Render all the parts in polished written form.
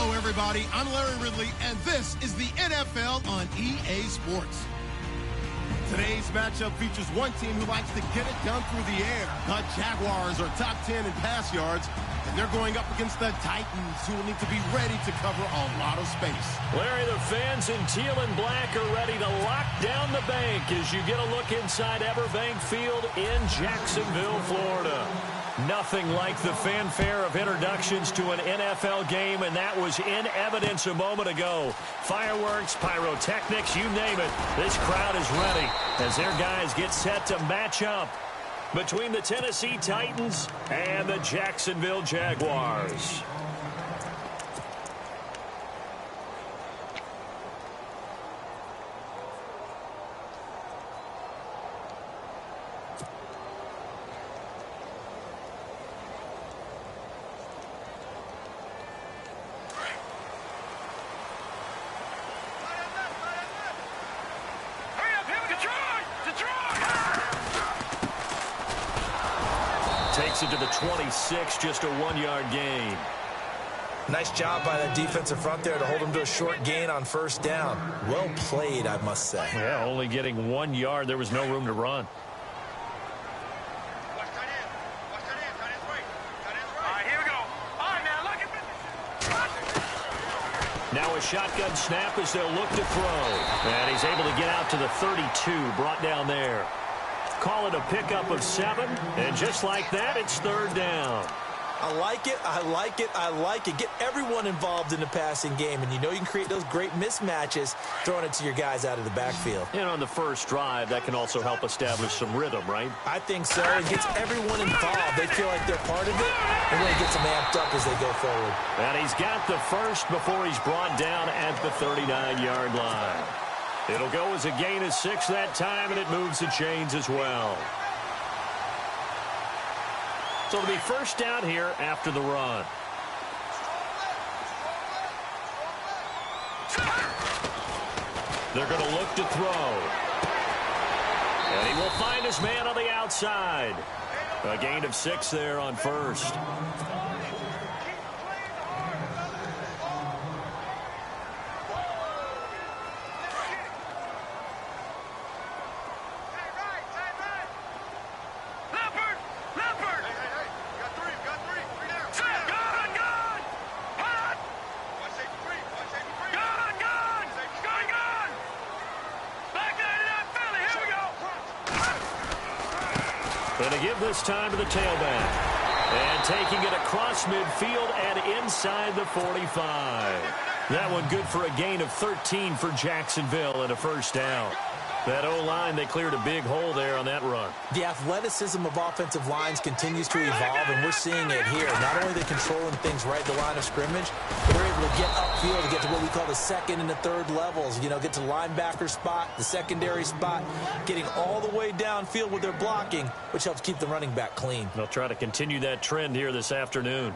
Hello, everybody. I'm Larry Ridley, and this is the NFL on EA Sports. Today's matchup features one team who likes to get it done through the air. The Jaguars are top 10 in pass yards, and they're going up against the Titans, who will need to be ready to cover a lot of space. Larry, the fans in teal and black are ready to lock down the bank as you get a look inside Everbank Field in Jacksonville, Florida. Nothing like the fanfare of introductions to an NFL game, and that was in evidence a moment ago. Fireworks, pyrotechnics, you name it. This crowd is ready as their guys get set to match up between the Tennessee Titans and the Jacksonville Jaguars. Takes it to the 26, just a 1-yard gain. Nice job by that defensive front there to hold him to a short gain on first down. Well played, I must say. Yeah, only getting 1 yard. There was no room to run. Now a shotgun snap as they'll look to throw. And he's able to get out to the 32, brought down there. Call it a pickup of 7, and just like that, it's third down. I like it, I like it, I like it. Get everyone involved in the passing game, and you know you can create those great mismatches throwing it to your guys out of the backfield. And on the first drive, that can also help establish some rhythm, right? I think so. It gets everyone involved. They feel like they're part of it, and really gets them amped up as they go forward. And he's got the first before he's brought down at the 39-yard line. It'll go as a gain of 6 that time, and it moves the chains as well. So it'll be first down here after the run. They're going to look to throw. And he will find his man on the outside. A gain of 6 there on first. And to give this time to the tailback. And taking it across midfield and inside the 45. That one good for a gain of 13 for Jacksonville and a first down. That O-line, they cleared a big hole there on that run. The athleticism of offensive lines continues to evolve, and we're seeing it here. Not only are they controlling things right at the line of scrimmage, but they're able to get upfield to get to what we call the second and the third levels. You know, get to the linebacker spot, the secondary spot, getting all the way downfield with their blocking, which helps keep the running back clean. They'll try to continue that trend here this afternoon.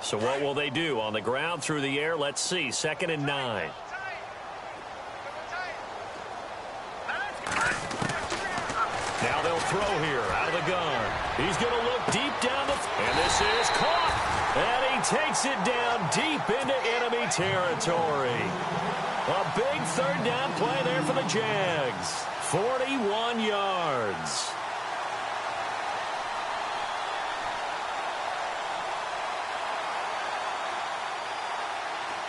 So what will they do? On the ground, through the air, let's see. 2nd and 9. Now they'll throw here out of the gun. He's going to look deep down the... And this is caught. And he takes it down deep into enemy territory. A big third down play there for the Jags. 41 yards.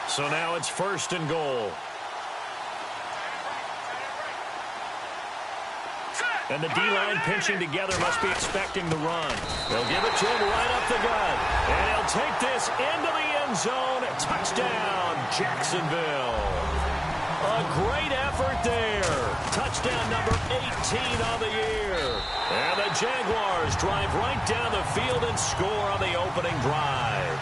So now it's 1st and goal. And the D-line pinching together must be expecting the run. They'll give it to him right up the gut. And he'll take this into the end zone. Touchdown, Jacksonville. A great effort there. Touchdown number 18 on the year. And the Jaguars drive right down the field and score on the opening drive.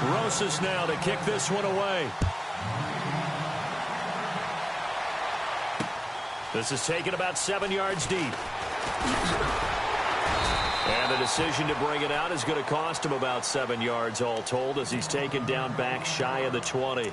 Rosas now to kick this one away. This is taken about 7 yards deep. And the decision to bring it out is going to cost him about 7 yards all told as he's taken down back shy of the 20.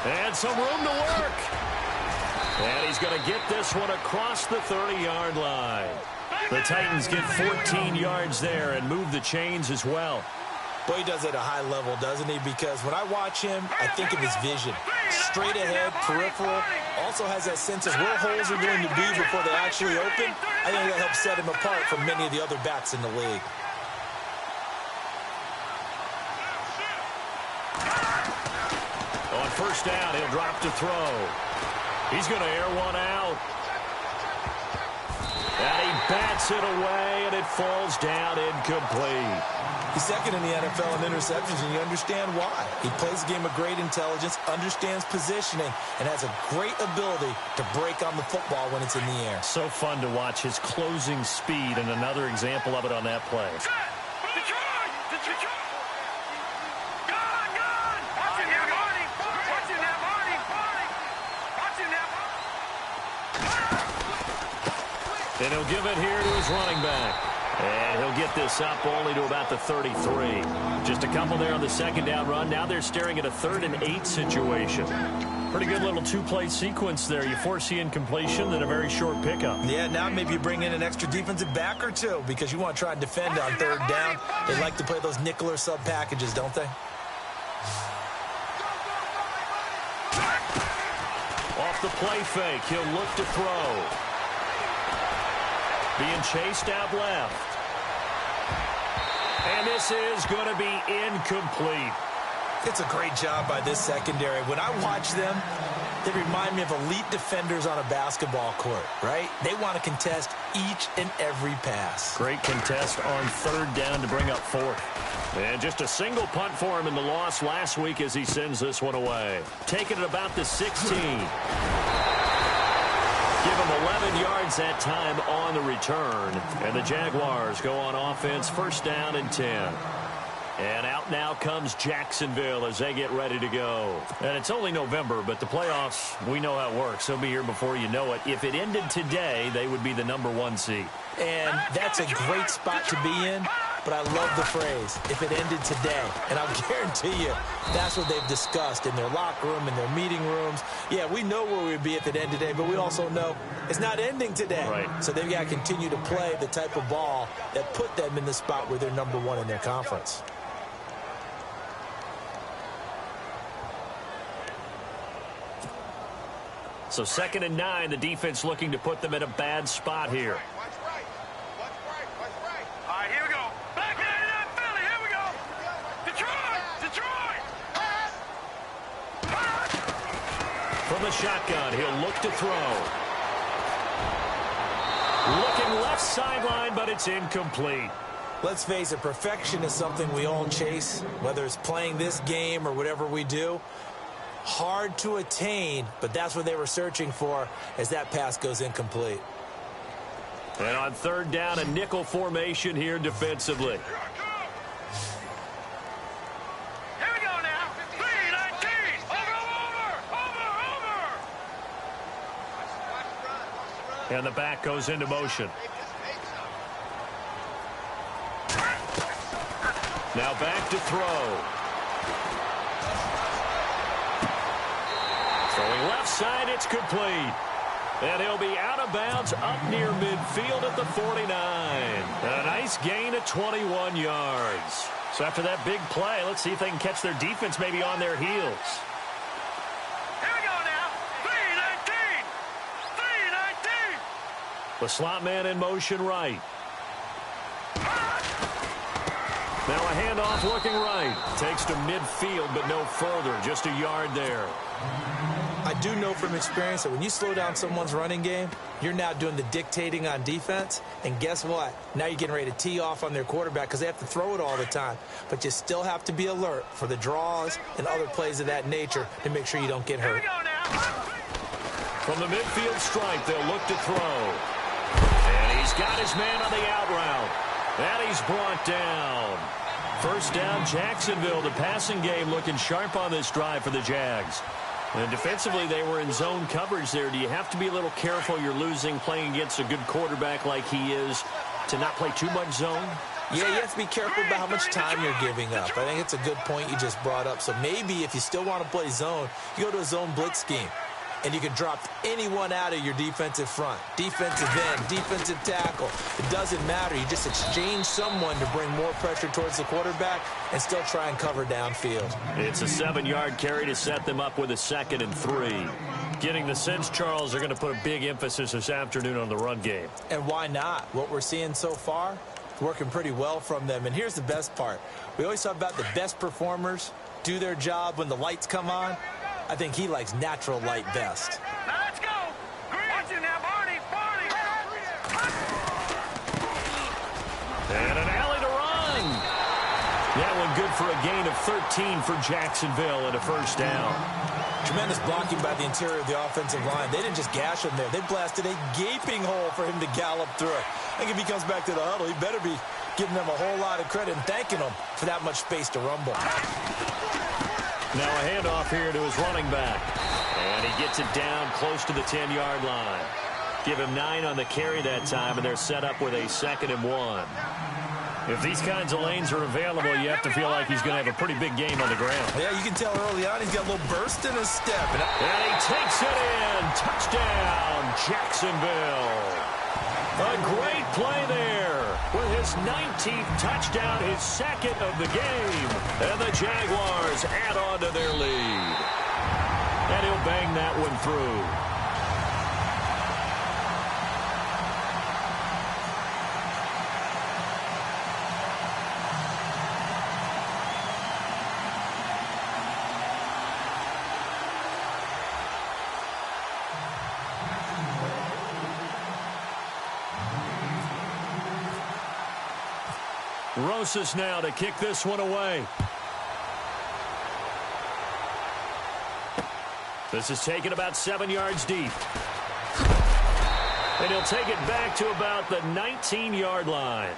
And some room to work. And he's going to get this one across the 30-yard line. The Titans get 14 yards there and move the chains as well. Boy, he does it at a high level, doesn't he? Because when I watch him, I think of his vision. Straight ahead, peripheral. Also has that sense of where holes are going to be before they actually open. I think that helps set him apart from many of the other backs in the league. On first down, he'll drop to throw. He's going to air one out. And he bats it away, and it falls down incomplete. He's second in the NFL in interceptions, and you understand why. He plays a game of great intelligence, understands positioning, and has a great ability to break on the football when it's in the air. So fun to watch his closing speed, and another example of it on that play. And he'll give it here to his running back. And he'll get this up only to about the 33. Just a couple there on the second down run. Now they're staring at a 3rd and 8 situation. Pretty good little two-play sequence there. You foresee incompletion, then a very short pickup. Yeah, now maybe you bring in an extra defensive back or two because you want to try and defend on 3rd down. They like to play those nickel or sub packages, don't they? Off the play fake, he'll look to throw. Being chased out left. And this is going to be incomplete. It's a great job by this secondary. When I watch them, they remind me of elite defenders on a basketball court, right? They want to contest each and every pass. Great contest on 3rd down to bring up 4th. And just a single punt for him in the loss last week as he sends this one away. Taking it about the 16. Give him 11 yards that time on the return. And the Jaguars go on offense, 1st down and 10. And out now comes Jacksonville as they get ready to go. And it's only November, but the playoffs, we know how it works. They'll be here before you know it. If it ended today, they would be the #1 seed. And that's a great spot to be in. But I love the phrase, if it ended today. And I'll guarantee you, that's what they've discussed in their locker room, in their meeting rooms. Yeah, we know where we'd be if it ended today, but we also know it's not ending today. Right. So they've got to continue to play the type of ball that put them in the spot where they're #1 in their conference. So 2nd and 9, the defense looking to put them in a bad spot here. From the shotgun, he'll look to throw. Looking left sideline, but it's incomplete. Let's face it, perfection is something we all chase, whether it's playing this game or whatever we do. Hard to attain, but that's what they were searching for as that pass goes incomplete. And on 3rd down, a nickel formation here defensively. And the back goes into motion. Now back to throw. Throwing left side, it's complete. And he'll be out of bounds up near midfield at the 49. A nice gain of 21 yards. So after that big play, let's see if they can catch their defense maybe on their heels. The slot man in motion right. Now a handoff looking right. Takes to midfield, but no further. Just a yard there. I do know from experience that when you slow down someone's running game, you're now doing the dictating on defense. And guess what? Now you're getting ready to tee off on their quarterback because they have to throw it all the time. But you still have to be alert for the draws and other plays of that nature to make sure you don't get hurt. From the midfield stripe, they'll look to throw. And he's got his man on the out route. And he's brought down. First down, Jacksonville. The passing game looking sharp on this drive for the Jags. And defensively, they were in zone coverage there. Do you have to be a little careful? You're losing playing against a good quarterback like he is to not play too much zone? Yeah, you have to be careful about how much time you're giving up. I think it's a good point you just brought up. So maybe if you still want to play zone, you go to a zone blitz scheme. And you can drop anyone out of your defensive front. Defensive end, defensive tackle. It doesn't matter. You just exchange someone to bring more pressure towards the quarterback and still try and cover downfield. It's a 7-yard carry to set them up with a 2nd and 3. Getting the sense, Charles, they're going to put a big emphasis this afternoon on the run game. And why not? What we're seeing so far, working pretty well from them. And here's the best part. We always talk about the best performers do their job when the lights come on. I think he likes natural light best. Now let's go. Watch it now, Barney. And an alley to run. That one good for a gain of 13 for Jacksonville and a first down. Tremendous blocking by the interior of the offensive line. They didn't just gash him there. They blasted a gaping hole for him to gallop through. I think if he comes back to the huddle, he better be giving them a whole lot of credit and thanking them for that much space to rumble. Now a handoff here to his running back. And he gets it down close to the 10-yard line. Give him 9 on the carry that time, and they're set up with a 2nd and 1. If these kinds of lanes are available, you have to feel like he's going to have a pretty big game on the ground. Yeah, you can tell early on he's got a little burst in his step. And he takes it in. Touchdown, Jacksonville. A great play there with his 19th touchdown, his 2nd of the game. And the Jaguars add on to their lead. And he'll bang that one through. Rosas now to kick this one away. This is taken about 7 yards deep. And he'll take it back to about the 19-yard line.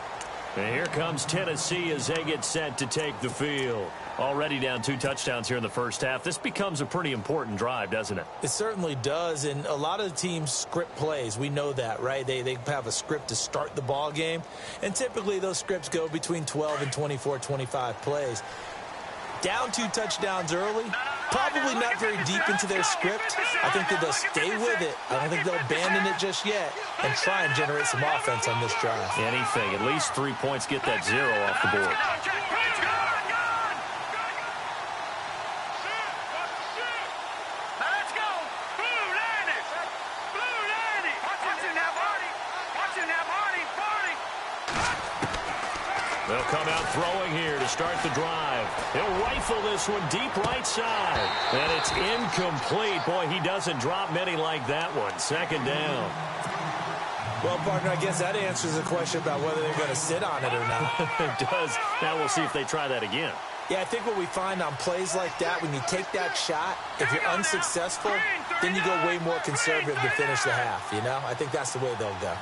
And here comes Tennessee as they get set to take the field. Already down 2 touchdowns here in the first half. This becomes a pretty important drive, doesn't it? It certainly does, and a lot of the teams script plays. We know that, right? They have a script to start the ball game, and typically those scripts go between 12 and 24, 25 plays. Down 2 touchdowns early, probably not very deep into their script. I think that they'll stay with it. I don't think they'll abandon it just yet and try and generate some offense on this drive. Anything. At least 3 points, get that 0 off the board. They'll come out throwing here to start the drive. He'll rifle this one deep right side. And it's incomplete. Boy, he doesn't drop many like that one. 2nd down. Well, partner, I guess that answers the question about whether they're going to sit on it or not. It does. Now we'll see if they try that again. Yeah, I think what we find on plays like that, when you take that shot, if you're unsuccessful, then you go way more conservative to finish the half, you know? I think that's the way they'll go.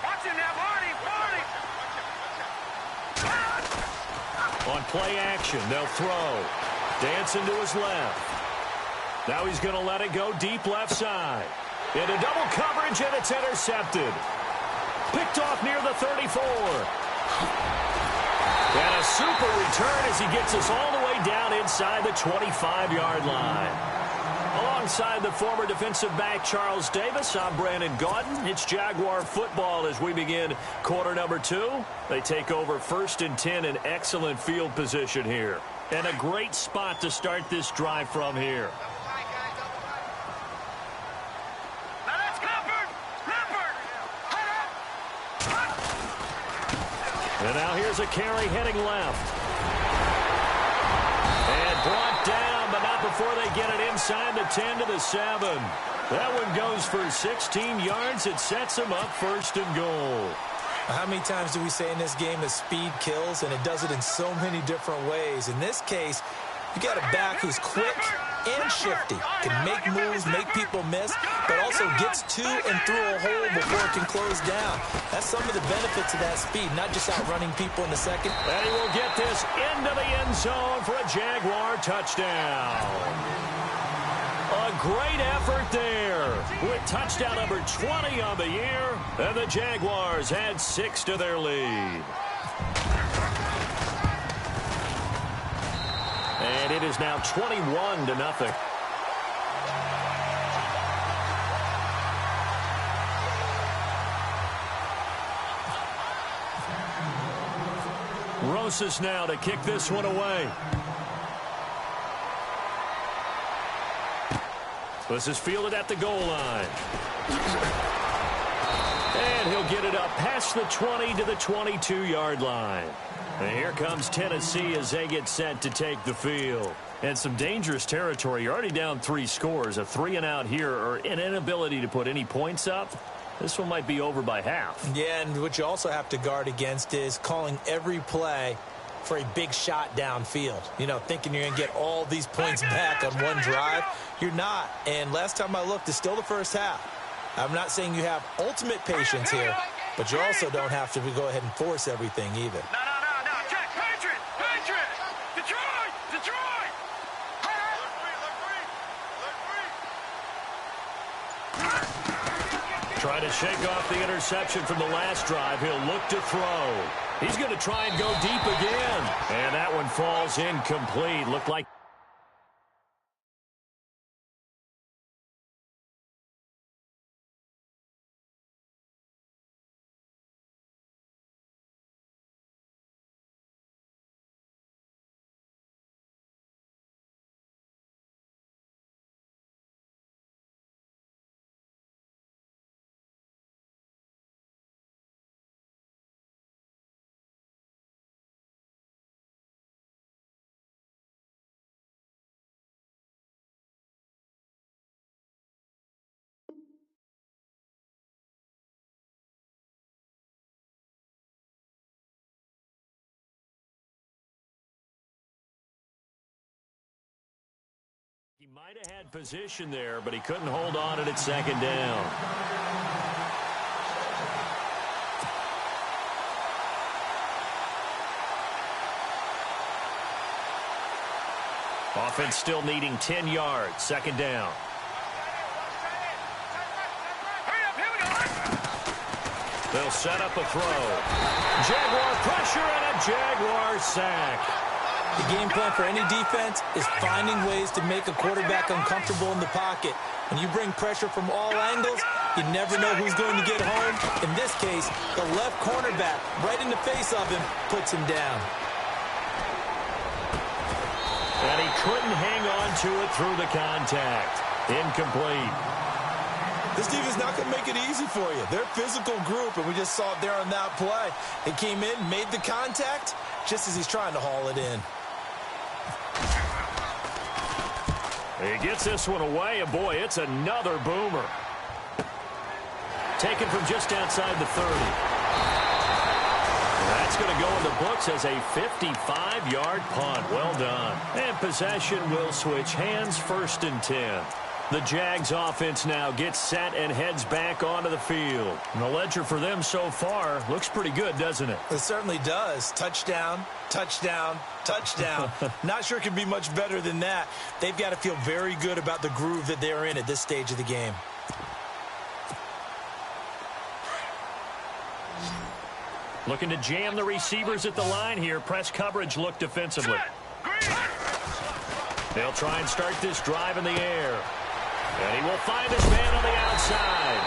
On play action, they'll throw. Dancing to his left. Now he's going to let it go deep left side. Into double coverage, and it's intercepted. Picked off near the 34. And a super return as he gets us all the way down inside the 25-yard line. Alongside the former defensive back Charles Davis, I'm Brandon Gaudin. It's Jaguar football as we begin quarter number 2. They take over 1st and 10 in excellent field position here. And a great spot to start this drive from here. And now here's a carry heading left. And brought down, but not before they get it inside the 10 to the 7. That one goes for 16 yards. It sets him up 1st and goal. How many times do we say in this game that speed kills, and it does it in so many different ways? In this case, you got a back who's quick and shifty, can make moves, make people miss, but also gets to and through a hole before it can close down. That's some of the benefits of that speed, not just outrunning people in the second. And he will get this into the end zone for a Jaguar touchdown. A great effort there with touchdown number 20 on the year, and the Jaguars add 6 to their lead. And it is now 21-0. Rosas now to kick this one away. This is fielded at the goal line. And he'll get it up past the 20 to the 22-yard line. And here comes Tennessee as they get set to take the field. And some dangerous territory. You're already down 3 scores. A 3-and-out here, or an inability to put any points up. This one might be over by half. Yeah, and what you also have to guard against is calling every play for a big shot downfield. You know, thinking you're going to get all these points back on one drive. You're not. And last time I looked, it's still the first half. I'm not saying you have ultimate patience here, but you also don't have to go ahead and force everything either. No. Check. Patriot. Detroit. Trying to shake off the interception from the last drive. He'll look to throw. He's going to try and go deep again. And that one falls incomplete. Looked like he might have had position there, but he couldn't hold on at 2nd down. Offense still needing 10 yards. 2nd down. They'll set up a throw. Jaguar pressure and a Jaguar sack. The game plan for any defense is finding ways to make a quarterback uncomfortable in the pocket. When you bring pressure from all angles, you never know who's going to get home. In this case, the left cornerback, right in the face of him, puts him down. And he couldn't hang on to it through the contact. Incomplete. This defense is not going to make it easy for you. They're a physical group, and we just saw it there on that play. They came in, made the contact, just as he's trying to haul it in. He gets this one away, and boy, it's another boomer. Taken from just outside the 30. That's going to go in the books as a 55-yard punt. Well done. And possession will switch hands, 1st and 10. The Jags offense now gets set and heads back onto the field. And the ledger for them so far looks pretty good, doesn't it? It certainly does. Touchdown, touchdown, touchdown. Not sure it can be much better than that. They've got to feel very good about the groove that they're in at this stage of the game. Looking to jam the receivers at the line here. Press coverage look defensively. They'll try and start this drive in the air. And he will find his man on the outside.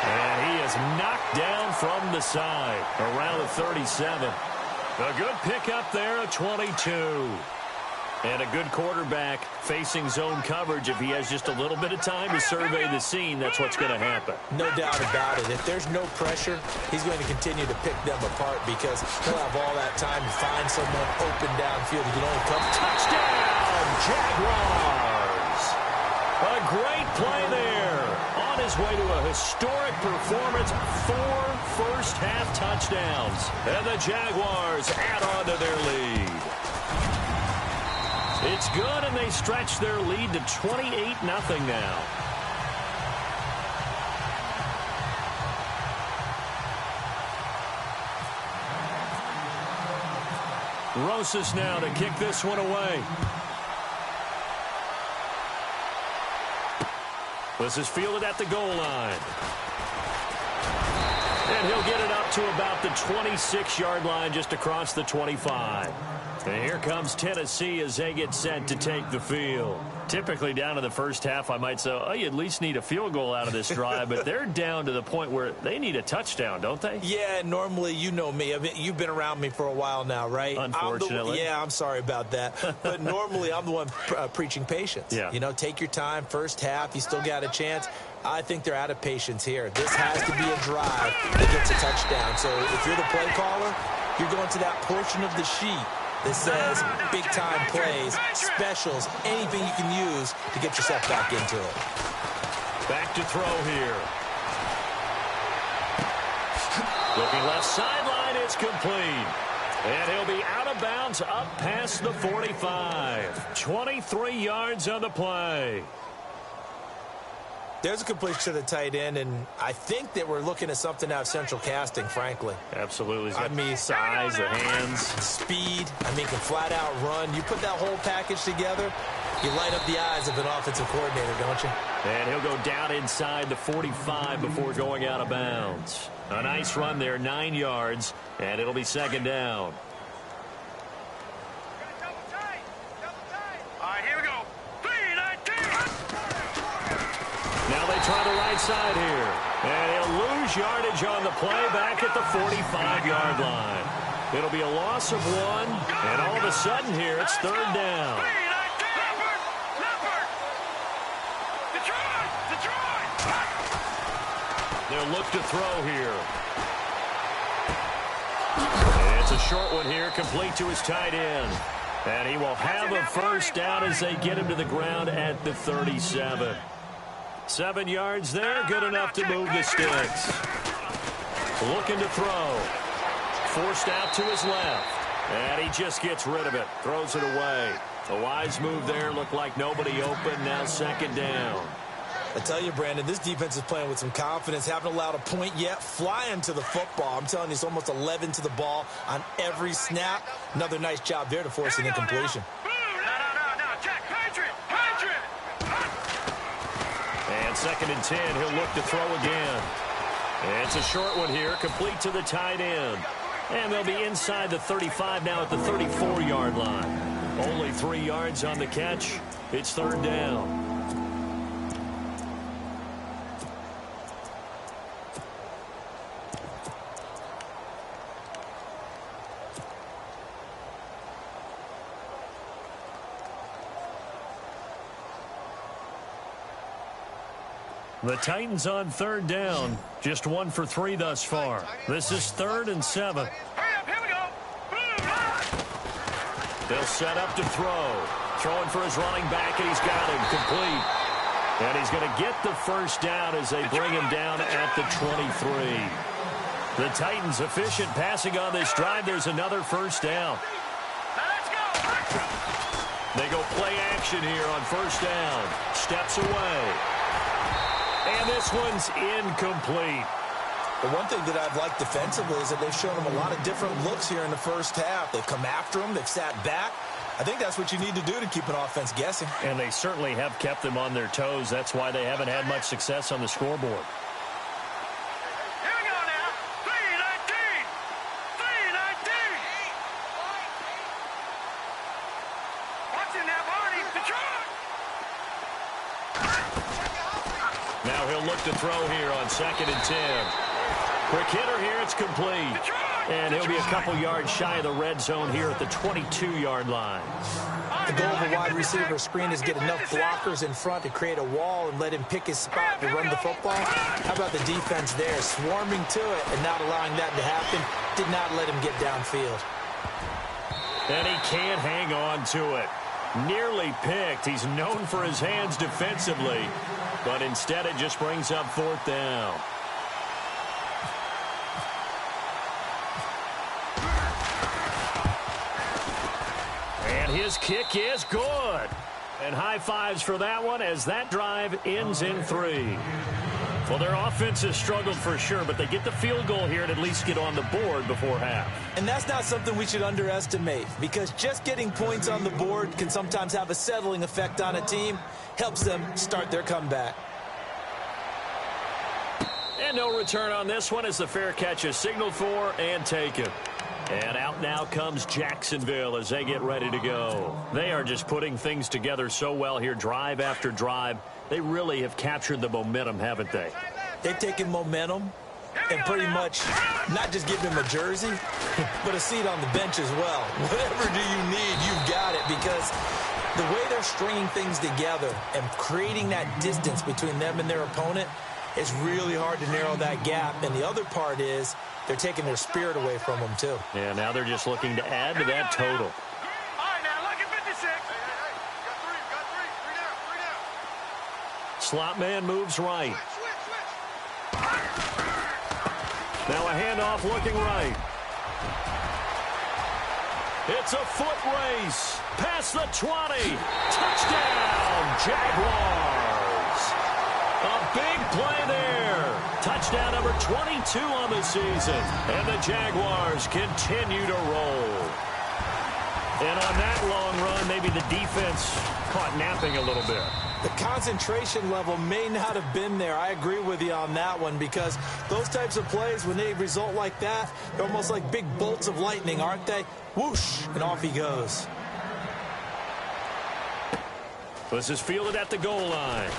And he is knocked down from the side around the 37. A good pickup there at 22. And a good quarterback facing zone coverage. If he has just a little bit of time to survey the scene, that's what's going to happen. No doubt about it. If there's no pressure, he's going to continue to pick them apart because he'll have all that time to find someone open downfield. He can only come. Touchdown, Jaguars! great play there. On his way to a historic performance, 4 first-half touchdowns. And the Jaguars add on to their lead. It's good, and they stretch their lead to 28-0 now. Rosas now to kick this one away. This is fielded at the goal line. And he'll get it up to about the 26-yard line, just across the 25. And here comes Tennessee as they get set to take the field. Typically down to the first half, I might say, oh, you at least need a field goal out of this drive. But they're down to the point where they need a touchdown, don't they? Yeah, normally, you know me. I mean, you've been around me for a while now, right? Unfortunately. I'm sorry about that. But normally, I'm the one preaching patience. Yeah. You know, take your time. First half, you still got a chance. I think they're out of patience here. This has to be a drive that gets a touchdown. So if you're the play caller, you're going to that portion of the sheet that says big-time plays, specials, anything you can use to get yourself back into it. Back to throw here. Looking left sideline, it's complete. And he'll be out of bounds up past the 45. 23 yards on the play. There's a completion to the tight end, and I think that we're looking at something out of central casting, frankly. Absolutely. He's got I mean, size, the hands. Speed. I mean, can flat out run. You put that whole package together, you light up the eyes of an offensive coordinator, don't you? And he'll go down inside the 45 before going out of bounds. A nice run there, 9 yards, and it'll be second down. All right, here we go. 3-19. Now they try the right side here. And he'll lose yardage on the play back at the 45-yard line. It'll be a loss of 1, and all of a sudden here, it's third down. 3-19. Leopard. Detroit. They'll look to throw here. And it's a short one here, complete to his tight end. And he will have a first down as they get him to the ground at the 37. 7 yards there, good enough to move the sticks. Looking to throw. Forced out to his left. And he just gets rid of it. Throws it away. A wise move there. Looked like nobody open. Now second down. I tell you, Brandon, this defense is playing with some confidence. Haven't allowed a point yet. Flying to the football. I'm telling you, it's almost 11 to the ball on every snap. Another nice job there to force an incompletion. No. Check. Patriot. And second and 10, he'll look to throw again. And it's a short one here, complete to the tight end. And they'll be inside the 35 now at the 34-yard line. Only 3 yards on the catch. It's third down. The Titans on third down. Just 1 for 3 thus far. This is 3rd and 7. Hurry up, here we go. They'll set up to throw. Throwing for his running back, and he's got him complete. And he's going to get the first down as they bring him down at the 23. The Titans efficient passing on this drive. There's another first down. Now let's go. They go play action here on first down. Steps away. And this one's incomplete. The one thing that I've liked defensively is that they've shown him a lot of different looks here in the first half. They've come after him. They've sat back. I think that's what you need to do to keep an offense guessing. And they certainly have kept them on their toes. That's why they haven't had much success on the scoreboard. Here we go now. 3-19. Watch it now, Barney. Detroit. Now he'll look to throw here on 2nd and 10. Quick hitter here, it's complete. And he'll be a couple yards shy of the red zone here at the 22-yard line. The goal of a wide receiver screen is get enough blockers in front to create a wall and let him pick his spot to run the football. How about the defense there, swarming to it and not allowing that to happen? Did not let him get downfield. And he can't hang on to it. Nearly picked. He's known for his hands defensively, but instead it just brings up 4th down. And his kick is good. And high fives for that one as that drive ends in 3. Well, their offense has struggled for sure, but they get the field goal here and at least get on the board before half. And that's not something we should underestimate, because just getting points on the board can sometimes have a settling effect on a team. Helps them start their comeback. And no return on this one as the fair catch is signaled for and taken. And out now comes Jacksonville as they get ready to go. They are just putting things together so well here, drive after drive. They really have captured the momentum, haven't they? They've taken momentum and pretty much not just given him a jersey, but a seat on the bench as well. Whatever do you need, you've got it, because the way they're stringing things together and creating that distance between them and their opponent, it's really hard to narrow that gap. And the other part is they're taking their spirit away from them, too. Yeah, now they're just looking to add to that total. All right, now look at 56. Got three down. Slot man moves right. Now a handoff looking right. It's a foot race. Past the 20. Touchdown, Jaguars. A big play there. Touchdown number 22 on the season. And the Jaguars continue to roll. And on that long run, maybe the defense caught napping a little bit. The concentration level may not have been there. I agree with you on that one, because those types of plays, when they result like that, they're almost like big bolts of lightning, aren't they? Whoosh, and off he goes. This is fielded at the goal line.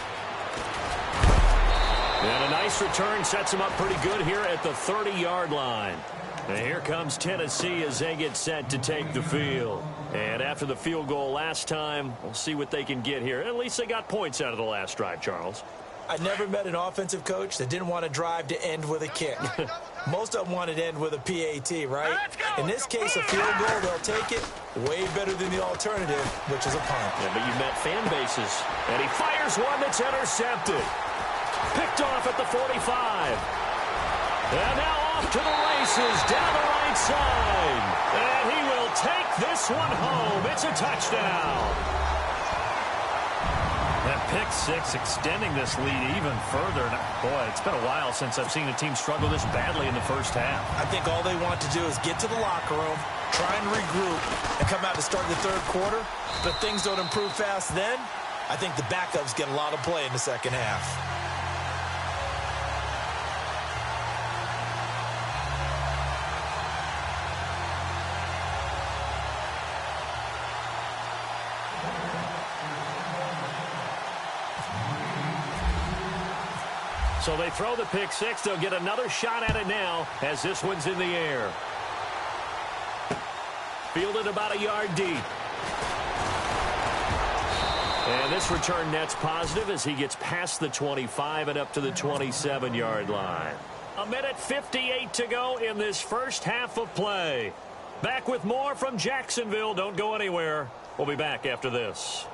And a nice return sets him up pretty good here at the 30-yard line. And here comes Tennessee as they get set to take the field. And after the field goal last time, we'll see what they can get here. At least they got points out of the last drive, Charles. I never met an offensive coach that didn't want to drive to end with a kick. Most of them wanted to end with a PAT, right? In this case, a field goal, they'll take it. Way better than the alternative, which is a punt. Yeah, but you met fan bases. And he fires one that's intercepted. Picked off at the 45. And now off to the races down the right side. And he will take this one home. It's a touchdown. That pick six extending this lead even further. Boy, it's been a while since I've seen a team struggle this badly in the first half. I think all they want to do is get to the locker room, try and regroup, and come out to start the third quarter. But things don't improve fast then. I think the backups get a lot of play in the second half. So they throw the pick six. They'll get another shot at it now as this one's in the air. Fielded about a yard deep. And this return net's positive as he gets past the 25 and up to the 27-yard line. 1:58 to go in this first half of play. Back with more from Jacksonville. Don't go anywhere. We'll be back after this.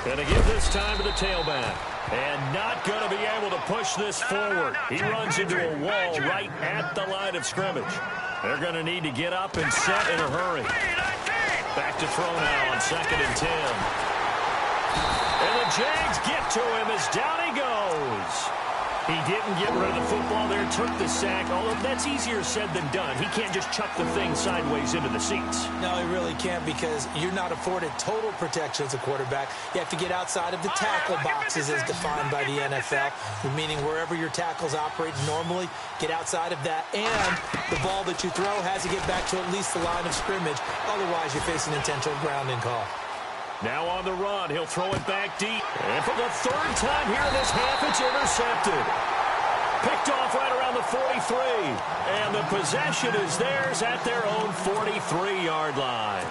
Going to give this time to the tailback. And not going to be able to push this forward. He runs into a wall right at the line of scrimmage. They're going to need to get up and set in a hurry. Back to throw now on 2nd and 10. And the Jags get to him as down he goes. He didn't get rid of the football there, took the sack, although that's easier said than done. He can't just chuck the thing sideways into the seats. No, he really can't, because you're not afforded total protection as a quarterback. You have to get outside of the tackle boxes as defined by the NFL, meaning wherever your tackles operate normally, get outside of that. And the ball that you throw has to get back to at least the line of scrimmage. Otherwise, you're facing intentional grounding call. Now on the run, he'll throw it back deep. And for the third time here in this half, it's intercepted. Picked off right around the 43. And the possession is theirs at their own 43-yard line.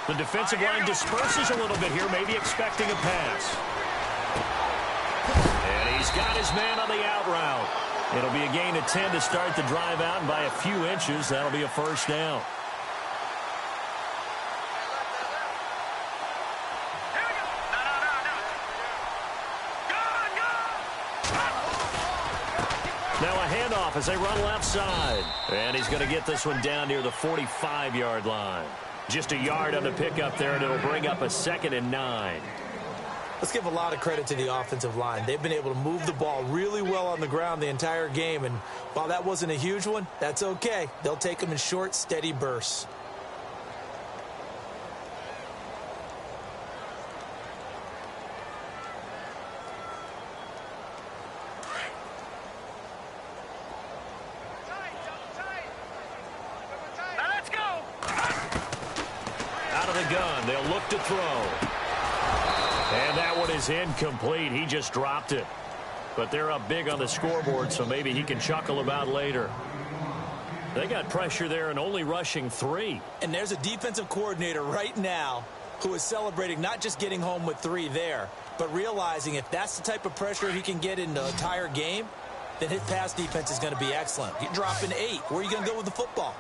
The defensive line disperses a little bit here, maybe expecting a pass. And he's got his man on the out route. It'll be a gain of 10 to start the drive out, and by a few inches, that'll be a first down. Now a handoff as they run left side. And he's going to get this one down near the 45-yard line. Just a yard on the pickup there, and it'll bring up a 2nd and 9. Let's give a lot of credit to the offensive line. They've been able to move the ball really well on the ground the entire game. And while that wasn't a huge one, that's okay. They'll take them in short, steady bursts. Now let's go. Out of the gun, they'll look to throw. And that one is incomplete. He just dropped it. But they're up big on the scoreboard, so maybe he can chuckle about later. They got pressure there and only rushing 3. And there's a defensive coordinator right now who is celebrating not just getting home with 3 there, but realizing if that's the type of pressure he can get in the entire game, then his pass defense is going to be excellent. You're dropping 8. Where are you going to go with the football?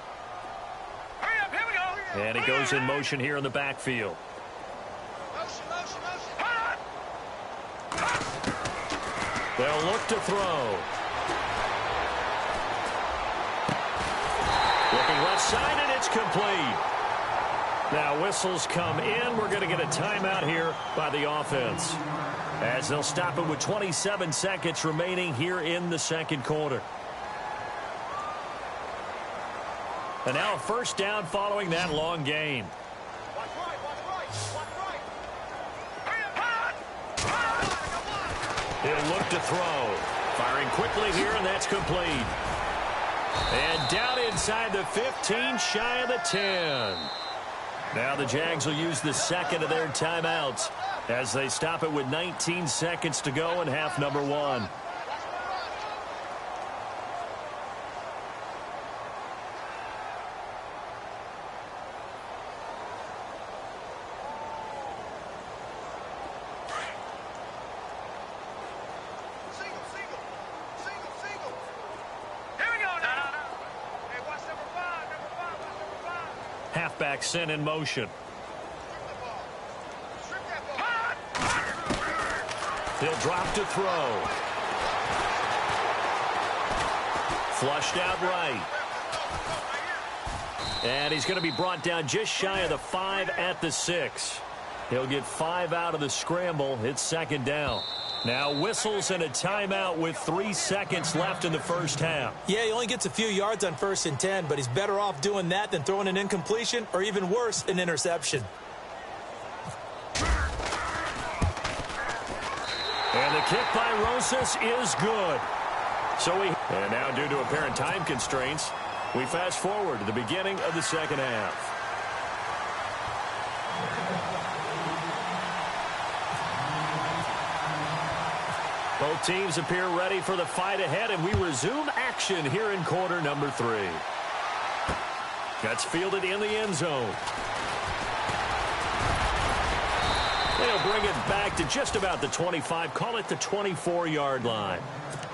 Hurry up, here we go. And he goes in motion here in the backfield. They'll look to throw. Looking left side, and it's complete. Now whistles come in. We're going to get a timeout here by the offense, as they'll stop it with 27 seconds remaining here in the second quarter. And now a first down following that long gain. He'll look to throw. Firing quickly here, and that's complete. And down inside the 15, shy of the 10. Now the Jags will use the second of their timeouts as they stop it with 19 seconds to go in half number 1. Halfback sent in motion. He'll drop to throw. Flushed out right. And he's going to be brought down just shy of the 5 at the 6. He'll get 5 out of the scramble. It's second down. Now whistles and a timeout with 3 seconds left in the first half. Yeah, he only gets a few yards on 1st and 10, but he's better off doing that than throwing an incompletion or even worse, an interception. And the kick by Rosas is good. And now due to apparent time constraints, we fast forward to the beginning of the second half. Both teams appear ready for the fight ahead, and we resume action here in quarter number 3. That's fielded in the end zone. They'll bring it back to just about the 25, call it the 24-yard line.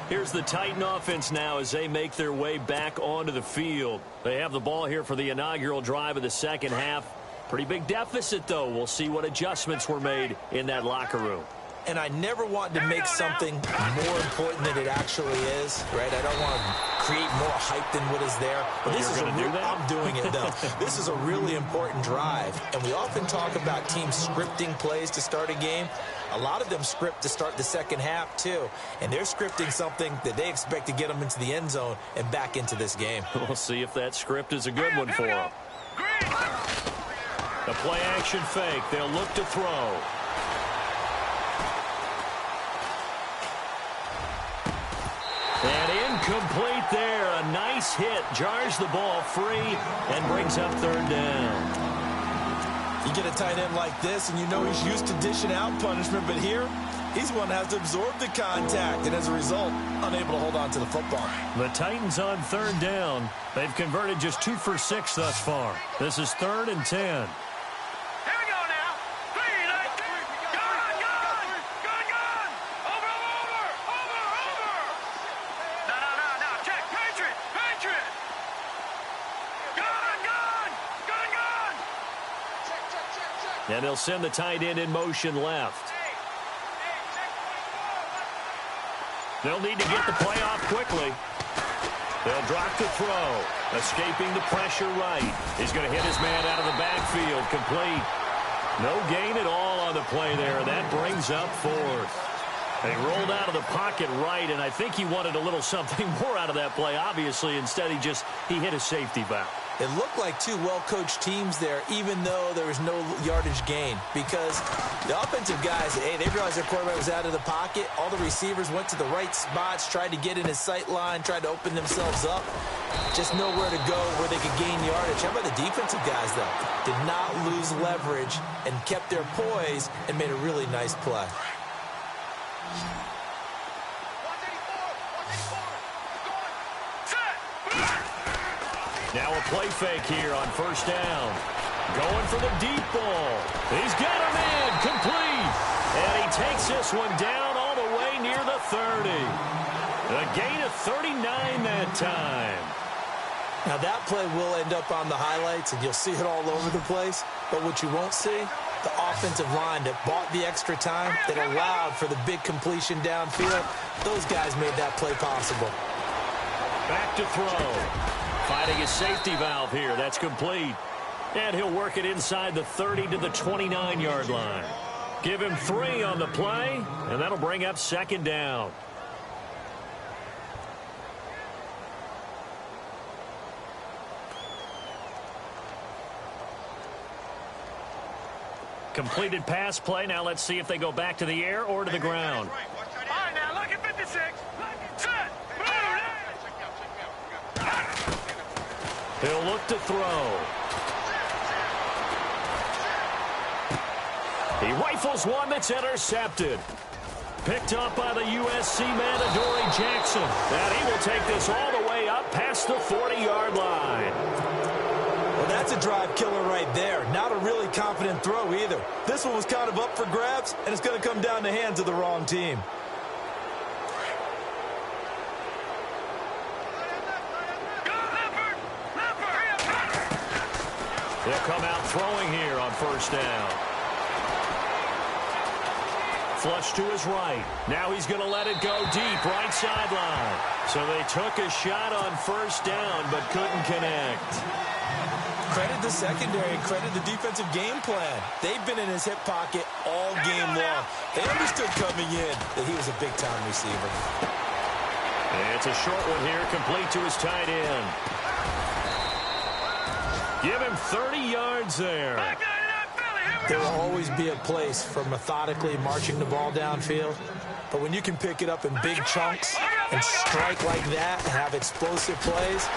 Here's the Titan offense now as they make their way back onto the field. They have the ball here for the inaugural drive of the second half. Pretty big deficit, though. We'll see what adjustments were made in that locker room. And I never want to make something more important than it actually is, right? I don't want to create more hype than what is there. But this is I'm doing it, though. This is a really important drive. And we often talk about teams scripting plays to start a game. A lot of them script to start the second half, too. And they're scripting something that they expect to get them into the end zone and back into this game. We'll see if that script is a good one for them. The play-action fake. They'll look to throw. And incomplete there. A nice hit. Jars the ball free and brings up third down. You get a tight end like this, and you know he's used to dishing out punishment, but here, he's one that has to absorb the contact, and as a result, unable to hold on to the football. The Titans on third down. They've converted just 2 for 6 thus far. This is 3rd and 10. And they'll send the tight end in motion left. They'll need to get the play off quickly. They'll drop the throw. Escaping the pressure right. He's going to hit his man out of the backfield. Complete. No gain at all on the play there. That brings up fourth. He rolled out of the pocket right, and I think he wanted a little something more out of that play, obviously. Instead, he hit a safety valve. It looked like two well-coached teams there, even though there was no yardage gain. Because the offensive guys, hey, they realized their quarterback was out of the pocket. All the receivers went to the right spots, tried to get in his sight line, tried to open themselves up. Just nowhere to go where they could gain yardage. How about the defensive guys, though? Did not lose leverage and kept their poise and made a really nice play. Now a play fake here on first down. Going for the deep ball. He's got him in. Complete. And he takes this one down all the way near the 30. A gain of 39 that time. Now that play will end up on the highlights, and you'll see it all over the place. But what you won't see, the offensive line that bought the extra time, that allowed for the big completion downfield, those guys made that play possible. Back to throw. Finding a safety valve here. That's complete. And he'll work it inside the 30 to the 29-yard line. Give him 3 on the play, and that'll bring up second down. Completed pass play. Now let's see if they go back to the air or to the ground. All right, now, look at 56. Set. He'll look to throw. He rifles one that's intercepted. Picked up by the USC man, Adoree Jackson. And he will take this all the way up past the 40-yard line. Well, that's a drive killer right there. Not a really confident throw either. This one was kind of up for grabs, and it's going to come down the hands of the wrong team. They'll come out throwing here on first down. Flush to his right. Now he's going to let it go deep, right sideline. So they took a shot on first down, but couldn't connect. Credit the secondary, credit the defensive game plan. They've been in his hip pocket all game long. They understood coming in that he was a big-time receiver. And it's a short one here, complete to his tight end. Give him 30 yards there. There will always be a place for methodically marching the ball downfield. But when you can pick it up in big chunks and strike like that and have explosive plays,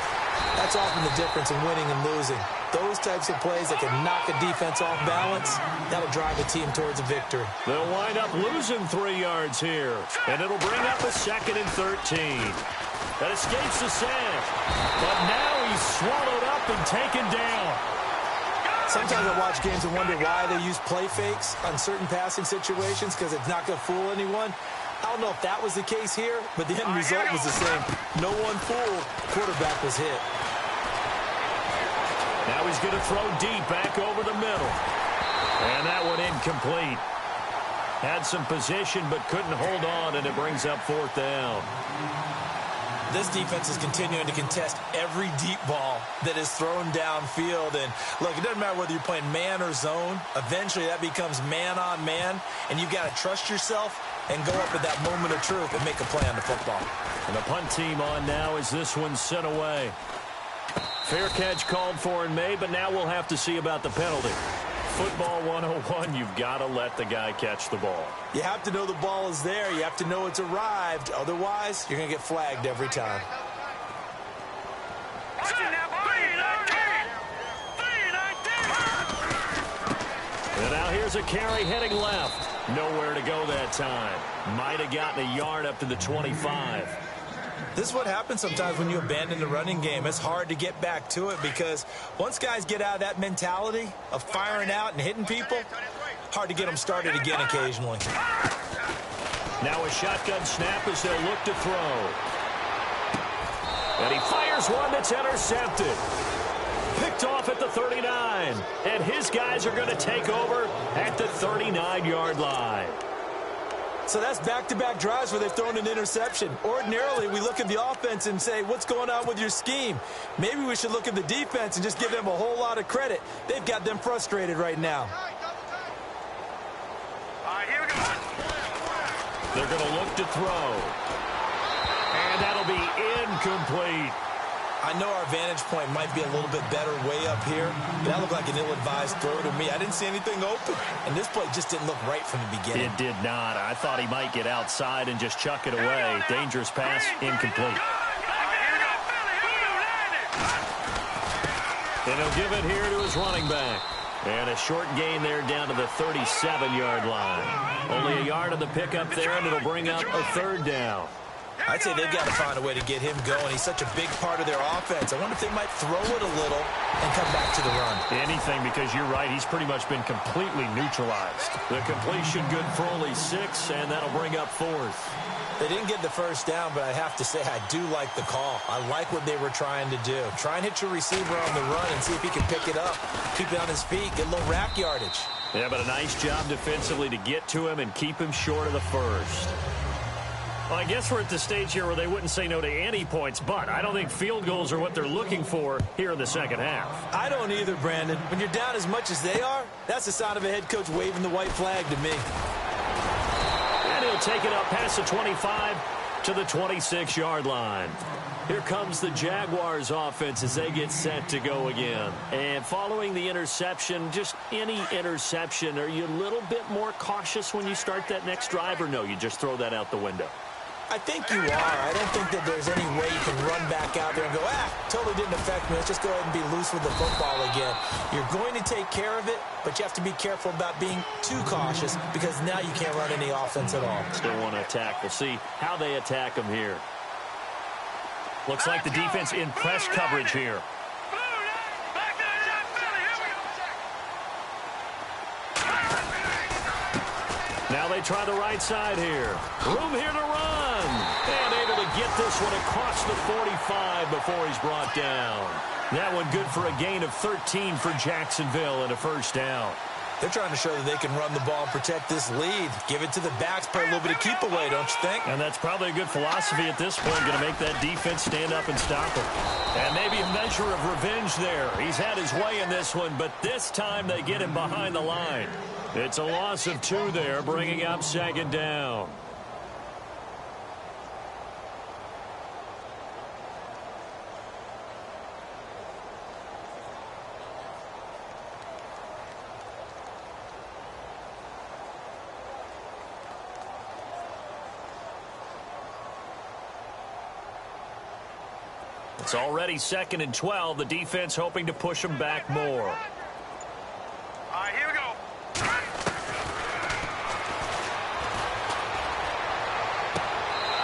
that's often the difference in winning and losing. Those types of plays that can knock a defense off balance, that'll drive a team towards a victory. They'll wind up losing 3 yards here. And it'll bring up a 2nd and 13. That escapes the sack. But now he's swallowed up and taken down. Sometimes I watch games and wonder why they use play fakes on certain passing situations, because it's not going to fool anyone. I don't know if that was the case here, but the end result was the same. No one fooled. Quarterback was hit. Now he's going to throw deep back over the middle. And that one incomplete. Had some position but couldn't hold on, and it brings up 4th down. This defense is continuing to contest every deep ball that is thrown downfield. And, look, it doesn't matter whether you're playing man or zone. Eventually, that becomes man-on-man, and you've got to trust yourself and go up at that moment of truth and make a play on the football. And the punt team on now as this one's sent away. Fair catch called for and made, but now we'll have to see about the penalty. Football 101, you've got to let the guy catch the ball. You have to know the ball is there. You have to know it's arrived. Otherwise, you're going to get flagged every time. And now here's a carry heading left. Nowhere to go that time. Might have gotten a yard up to the 25. This is what happens sometimes when you abandon the running game. It's hard to get back to it because once guys get out of that mentality of firing out and hitting people, hard to get them started again occasionally. Now a shotgun snap as they'll look to throw. And he fires one that's intercepted. Picked off at the 39. And And his guys are going to take over at the 39-yard line. So that's back-to-back drives where they've thrown an interception. Ordinarily, we look at the offense and say, what's going on with your scheme? Maybe we should look at the defense and just give them a whole lot of credit. They've got them frustrated right now. All right, here we go. They're going to look to throw. And that'll be incomplete. I know our vantage point might be a little bit better way up here, but that looked like an ill-advised throw to me. I didn't see anything open, and this play just didn't look right from the beginning. It did not. I thought he might get outside and just chuck it away. Dangerous pass, incomplete. And he'll give it here to his running back. And a short gain there down to the 37-yard line. Only a yard on the pickup there, and it'll bring up a third down. I'd say they've got to find a way to get him going. He's such a big part of their offense. I wonder if they might throw it a little and come back to the run. Anything, because you're right. He's pretty much been completely neutralized. The completion good for only 6, and that'll bring up fourth. They didn't get the first down, but I have to say I do like the call. I like what they were trying to do. Try and hit your receiver on the run and see if he can pick it up, keep it on his feet, get a little rack yardage. Yeah, but a nice job defensively to get to him and keep him short of the first. Well, I guess we're at the stage here where they wouldn't say no to any points, but I don't think field goals are what they're looking for here in the second half. I don't either, Brandon. When you're down as much as they are, that's the sign of a head coach waving the white flag to me. And he'll take it up past the 25 to the 26-yard line. Here comes the Jaguars offense as they get set to go again. And following the interception, just any interception, are you a little bit more cautious when you start that next drive, or no, you just throw that out the window? I think you are. I don't think that there's any way you can run back out there and go, totally didn't affect me. Let's just go ahead and be loose with the football again. You're going to take care of it, but you have to be careful about being too cautious because now you can't run any offense at all. Still want to attack. We'll see how they attack them here. Looks like the defense in press coverage here. Now they try the right side here. Room here to run. And able to get this one across the 45 before he's brought down. That one good for a gain of 13 for Jacksonville and a first down. They're trying to show that they can run the ball and protect this lead. Give it to the backs, play a little bit of keep away, don't you think? And that's probably a good philosophy at this point, going to make that defense stand up and stop him. And maybe a measure of revenge there. He's had his way in this one, but this time they get him behind the line. It's a loss of 2 there, bringing up second down. It's already 2nd and 12. The defense hoping to push them back more. All right, here we go.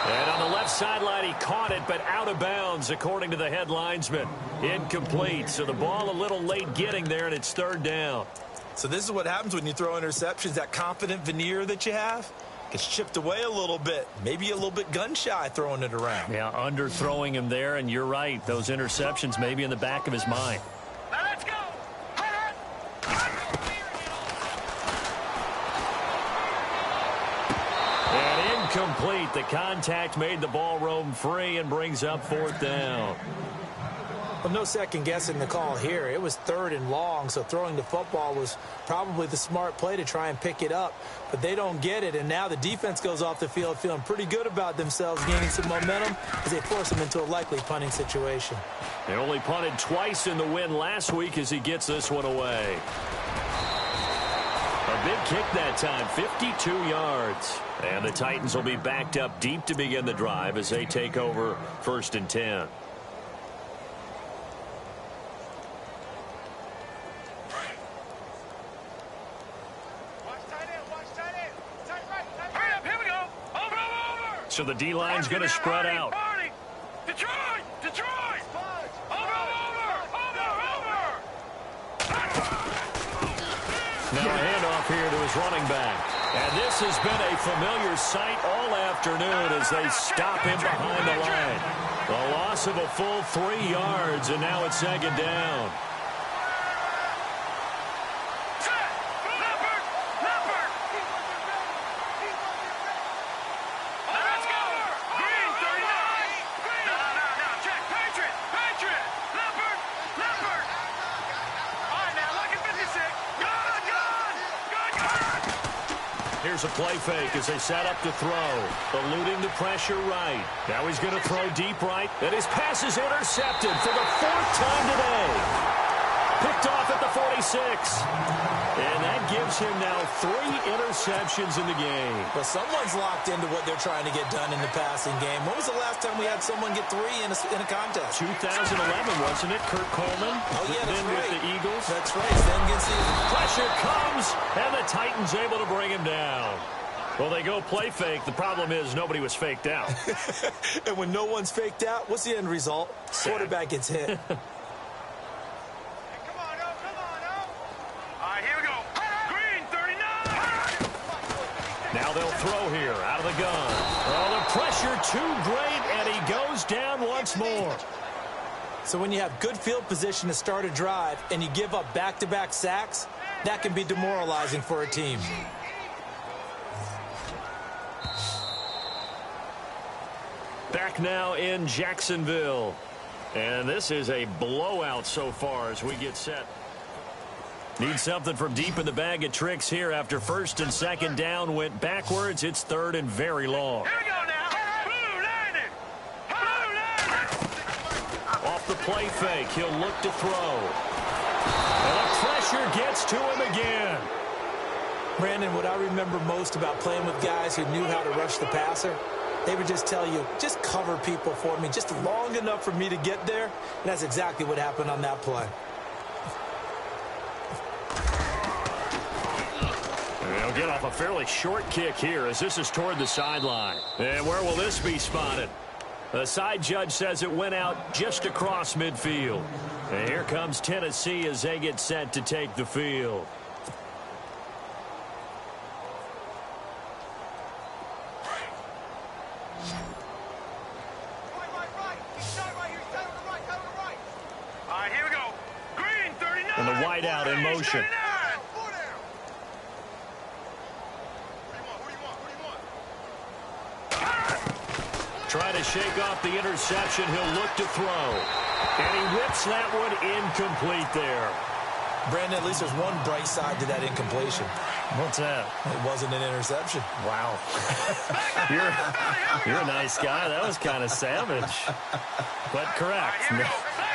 And on the left sideline, he caught it, but out of bounds, according to the head linesman. Incomplete, so the ball a little late getting there, and it's 3rd down. So this is what happens when you throw interceptions. That confident veneer that you have gets chipped away a little bit. Maybe a little bit gun-shy throwing it around. Yeah, underthrowing him there, and you're right. Those interceptions may be in the back of his mind. Now let's go. And incomplete. The contact made the ball roam free and brings up 4th down. Well, no second guessing the call here. It was 3rd and long, so throwing the football was probably the smart play to try and pick it up. But they don't get it, and now the defense goes off the field feeling pretty good about themselves, gaining some momentum as they force them into a likely punting situation. They only punted twice in the win last week as he gets this one away. A big kick that time, 52 yards. And the Titans will be backed up deep to begin the drive as they take over 1st and 10. So the D-line's going to spread out. Detroit! Over! Now a handoff here to his running back. And this has been a familiar sight all afternoon as they stop him behind the line. A loss of a full 3 yards, and now it's 2nd down. Here's a play fake as they set up to throw. Eluding the pressure right. Now he's going to throw deep right. And his pass is intercepted for the 4th time today. Picked off at the 46. And that gives him now 3 interceptions in the game. But someone's locked into what they're trying to get done in the passing game. When was the last time we had someone get 3 in a contest? 2011, wasn't it? Kurt Coleman. Oh, yeah, that's then right. with the Eagles. That's right. Then against the Pressure comes, and the Titans able to bring him down. Well, they go play fake. The problem is nobody was faked out. And when no one's faked out, what's the end result? Quarterback gets hit. Now they'll throw here out of the gun. Oh, the pressure too great, and he goes down once more. So when you have good field position to start a drive and you give up back-to-back sacks, that can be demoralizing for a team. Back now in Jacksonville. And this is a blowout so far as we get set. Need something from deep in the bag of tricks here after 1st and 2nd down went backwards. It's 3rd and very long. Here we go now. Blue landing. Blue landing. Off the play fake, he'll look to throw. And the pressure gets to him again. Brandon, what I remember most about playing with guys who knew how to rush the passer, they would just tell you, just cover people for me, just long enough for me to get there. And that's exactly what happened on that play. They'll get off a fairly short kick here as this is toward the sideline. And where will this be spotted? The side judge says it went out just across midfield. And here comes Tennessee as they get set to take the field. All right, here we go. Green 39. And the wideout in motion. 39. Try to shake off the interception. He'll look to throw. And he whips that one incomplete there. Brandon, at least there's one bright side to that incompletion. What's that? It wasn't an interception. Wow. You're a nice guy. That was kind of savage. But correct.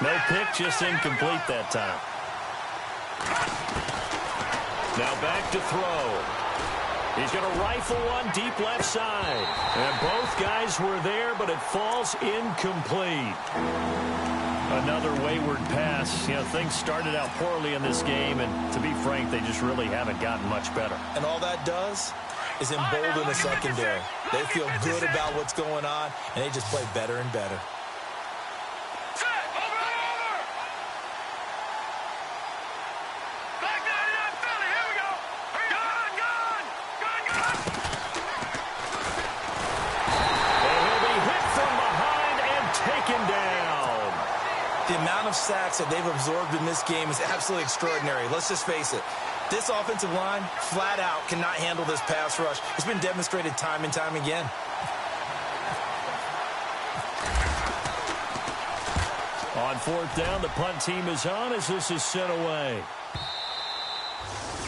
No pick, just incomplete that time. Now back to throw. He's going to rifle one deep left side. And both guys were there, but it falls incomplete. Another wayward pass. You know, things started out poorly in this game, and to be frank, they just really haven't gotten much better. And all that does is embolden the secondary. They feel good about what's going on, and they just play better and better. The amount of sacks that they've absorbed in this game is absolutely extraordinary. Let's just face it. This offensive line, flat out, cannot handle this pass rush. It's been demonstrated time and time again. On 4th down, the punt team is on as this is sent away.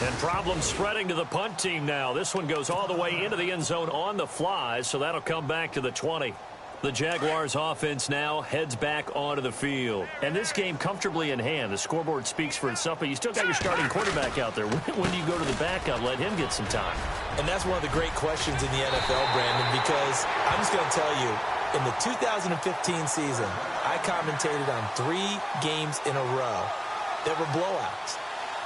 And problems spreading to the punt team now. This one goes all the way into the end zone on the fly, so that'll come back to the 20. The Jaguars offense now heads back onto the field. And this game comfortably in hand. The scoreboard speaks for itself, but you still got your starting quarterback out there. When do you go to the backup? Let him get some time. And that's one of the great questions in the NFL, Brandon, because I'm just going to tell you, in the 2015 season, I commentated on 3 games in a row that were blowouts.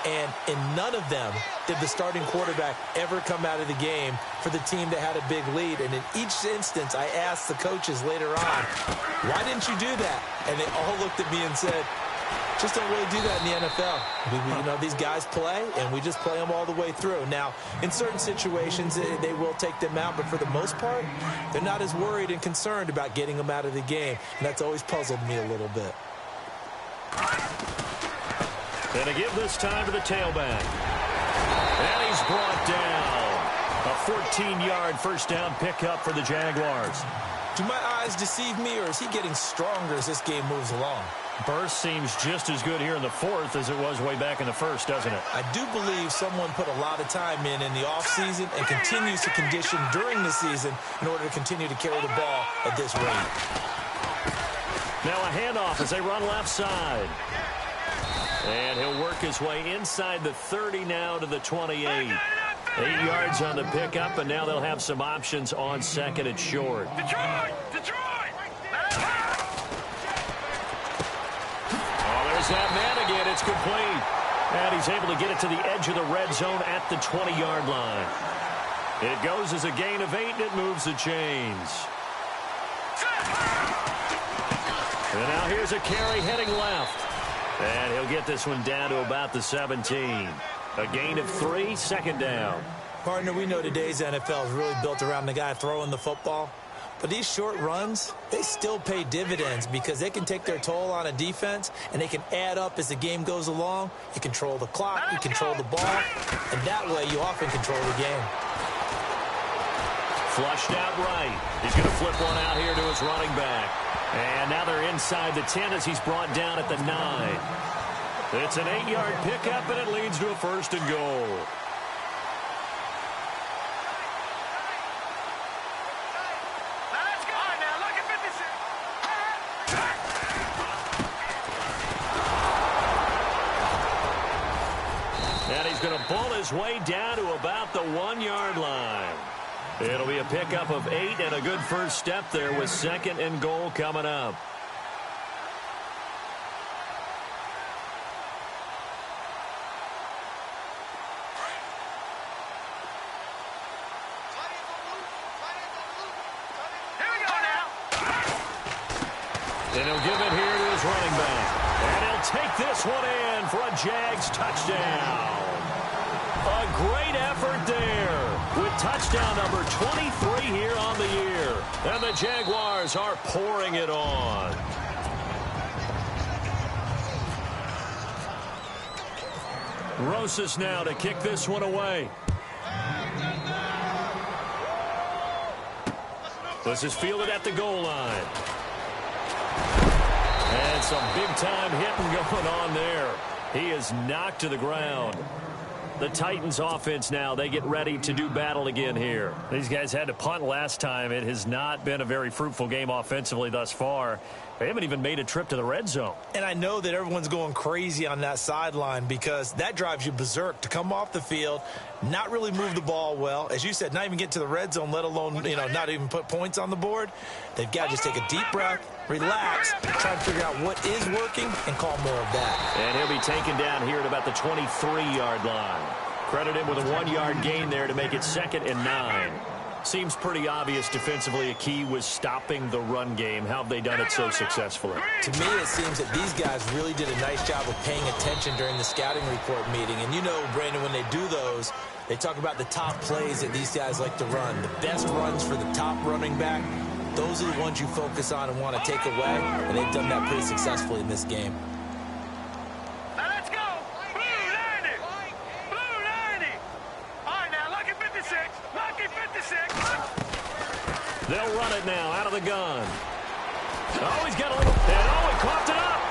And in none of them did the starting quarterback ever come out of the game for the team that had a big lead. And in each instance, I asked the coaches later on, why didn't you do that? And they all looked at me and said, just don't really do that in the NFL. You know, these guys play, and we just play them all the way through. Now, in certain situations, they will take them out, but for the most part, they're not as worried and concerned about getting them out of the game. And that's always puzzled me a little bit. And to give this time to the tailback. And he's brought down. A 14-yard first down pickup for the Jaguars. Do my eyes deceive me, or is he getting stronger as this game moves along? Burst seems just as good here in the fourth as it was way back in the first, doesn't it? I do believe someone put a lot of time in the offseason and continues to condition during the season in order to continue to carry the ball at this rate. Now a handoff as they run left side. And he'll work his way inside the 30 now to the 28. 8 yards on the pickup, and now they'll have some options on second and short. Detroit! There's that man again. It's complete. And he's able to get it to the edge of the red zone at the 20-yard line. It goes as a gain of 8, and it moves the chains. And now here's a carry heading left. And he'll get this one down to about the 17. A gain of 3, second down. Partner, we know today's NFL is really built around the guy throwing the football. But these short runs, they still pay dividends because they can take their toll on a defense, and they can add up as the game goes along. You control the clock, you control the ball, and that way you often control the game. Flushed out right. He's going to flip one out here to his running back. And now they're inside the 10 as he's brought down at the 9. It's an 8-yard pickup, and it leads to a first and goal. And he's going to pull his way down to about the 1-yard line. It'll be a pickup of 8 and a good first step there with second and goal coming up. And he'll give it here to his running back. And he'll take this one in for a Jags touchdown. A great effort there with touchdown number 23 here on the year. And the Jaguars are pouring it on. Rosas now to kick this one away. This is fielded at the goal line. And some big-time hitting going on there. He is knocked to the ground. The Titans offense now, they get ready to do battle again here. These guys had to punt last time. It has not been a very fruitful game offensively thus far. They haven't even made a trip to the red zone. And I know that everyone's going crazy on that sideline because that drives you berserk to come off the field, not really move the ball well. As you said, not even get to the red zone, let alone, not even put points on the board. They've got to just take a deep breath, relax, try to figure out what is working, and call more of that. And he'll be taken down here at about the 23-yard line. Credit him with a 1-yard gain there to make it second and 9. Seems pretty obvious defensively a key was stopping the run game. How have they done it so successfully? To me, it seems that these guys really did a nice job of paying attention during the scouting report meeting. And Brandon, when they do those, they talk about the top plays that these guys like to run. The best runs for the top running back, those are the ones you focus on and want to take away. And they've done that pretty successfully in this game. They'll run it now out of the gun. Oh, he's got a little... And he coughed it up.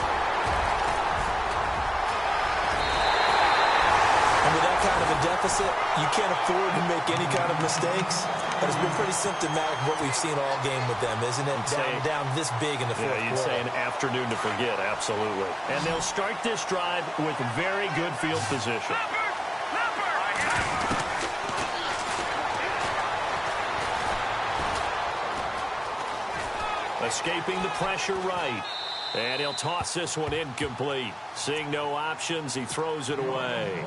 And with that kind of a deficit, you can't afford to make any kind of mistakes. But it's been pretty symptomatic of what we've seen all game with them, isn't it? Down this big in the fourth quarter. You'd say an afternoon to forget, absolutely. And they'll start this drive with very good field position. Escaping the pressure right. And he'll toss this one incomplete. Seeing no options, he throws it away.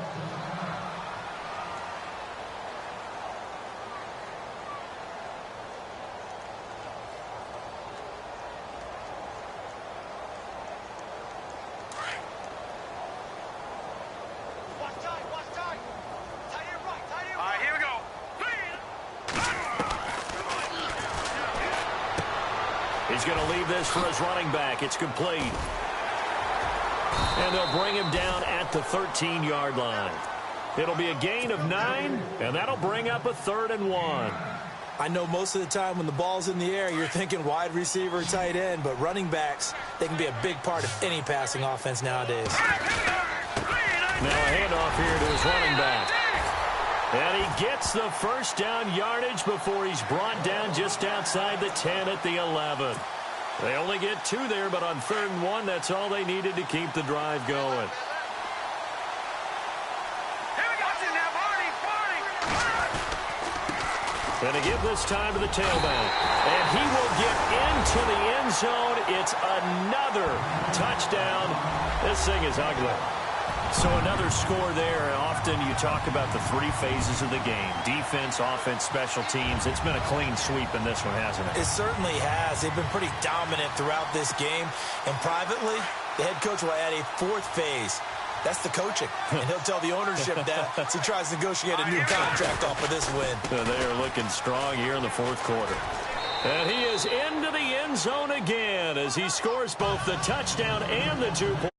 He's going to leave this for his running back. It's complete. And they'll bring him down at the 13-yard line. It'll be a gain of 9, and that'll bring up a 3rd and 1. I know most of the time when the ball's in the air, you're thinking wide receiver, tight end, but running backs, they can be a big part of any passing offense nowadays. Now a handoff here to his running back. And he gets the first down yardage before he's brought down just outside the 10 at the 11. They only get 2 there, but on 3rd and 1, that's all they needed to keep the drive going. Going to give this time to the tailback. And he will get into the end zone. It's another touchdown. This thing is ugly. So another score there. Often you talk about the 3 phases of the game. Defense, offense, special teams. It's been a clean sweep in this one, hasn't it? It certainly has. They've been pretty dominant throughout this game. And privately, the head coach will add a 4th phase. That's the coaching. And he'll tell the ownership that as he tries to negotiate a new contract off of this win. They are looking strong here in the 4th quarter. And he is into the end zone again as he scores both the touchdown and the 2 points.